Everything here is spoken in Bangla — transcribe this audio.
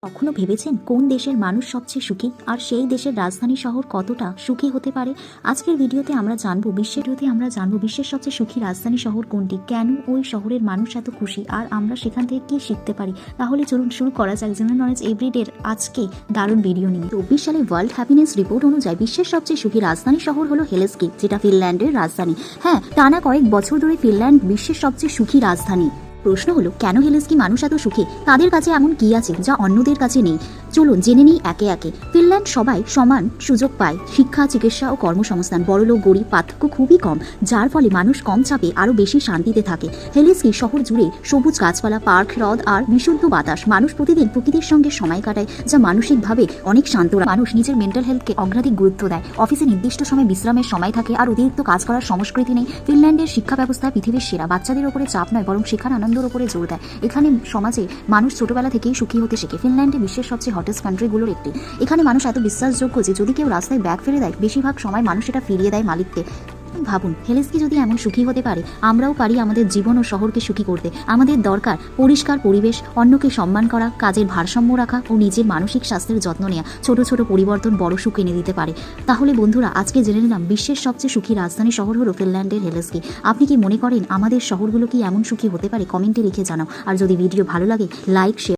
কখনো ভেবেছেন কোন দেশের মানুষ সবচেয়ে সুখী আর সেই দেশের রাজধানী শহর কতটা সুখী হতে পারে? আজকের ভিডিওতে আমরা জানবো বিশ্বের সবচেয়ে সুখী রাজধানী শহর কোনটি, কেন ওই শহরের মানুষ এত খুশি, আর আমরা সেখান থেকে কি শিখতে পারি। তাহলে চলুন শুরু করা যাক জেনারেল নলেজ এভরিডের আজকে দারুণ ভিডিও নিয়ে। 24 সালে ওয়ার্ল্ড হ্যাপিনেস রিপোর্ট অনুযায়ী বিশ্বের সবচেয়ে সুখী রাজধানী শহর হলো হেলসিঙ্কি, যেটা ফিনল্যান্ডের রাজধানী। হ্যাঁ, টানা কয়েক বছর ধরে ফিনল্যান্ড বিশ্বের সবচেয়ে সুখী রাজধানী। প্রশ্ন হলো, কেন হেলসিঙ্কি মানুষ এত সুখী? তাদের কাছে এমন কি আছে যা অন্যদের কাছে নেই? চলুন জেনে নিই একে একে। ফিনল্যান্ড সবাই সমান সুযোগ পায়, শিক্ষা, চিকিৎসা ও কর্মসংস্থান। বড়লোক গরিব পার্থক্য খুবই কম, যার ফলে মানুষ কম চাপে আরও বেশি শান্তিতে থাকে। হেলসিঙ্কি শহর জুড়ে সবুজ গাছপালা, পার্ক, হ্রদ আর বিশুদ্ধ বাতাস। মানুষ প্রতিদিন প্রকৃতির সঙ্গে সময় কাটায়, যা মানসিকভাবে অনেক শান্ত। মানুষ নিজের মেন্টাল হেলথকে অগ্রাধিক গুরুত্ব দেয়। অফিসে নির্দিষ্ট সময় বিশ্রামের সময় থাকে আর অতিরিক্ত কাজ করার সংস্কৃতি নেই। ফিনল্যান্ডের শিক্ষা ব্যবস্থা পৃথিবীর সেরা। বাচ্চাদের উপরে চাপ নয়, বরং শেখার আনন্দের উপরে জোর দেয়। এখানে সমাজে মানুষ ছোটবেলা থেকেই সুখী হতে শেখে। ফিনল্যান্ডে বিশ্বের সবচেয়ে হটেস্ট কান্ট্রিগুলোর একটি। এখানে মানুষ এত বিশ্বাসযোগ্য যে যদি কেউ রাস্তায় ব্যাগ ফেলে দেয়, বেশিরভাগ সময় মানুষ এটা ফিরিয়ে দেয় মালিককে। ভাবুন, হেলসিঙ্কি যদি এমন সুখী হতে পারে, আমরাও পারি আমাদের জীবন ও শহরকে সুখী করতে। আমাদের দরকার পরিষ্কার পরিবেশ, অন্যকে সম্মান করা, কাজের ভারসাম্য রাখা ও নিজের মানসিক স্বাস্থ্যের যত্ন নেওয়া। ছোট ছোট পরিবর্তন বড় সুখ এনে দিতে পারে। তাহলে বন্ধুরা, আজকে জেনে নিলাম বিশ্বের সবচেয়ে সুখী রাজধানী শহর হলো ফিনল্যান্ডের হেলসিঙ্কি। আপনি কি মনে করেন আমাদের শহরগুলো কি এমন সুখী হতে পারে? কমেন্টে লিখে জানাও। আর যদি ভিডিও ভালো লাগে, লাইক, শেয়ার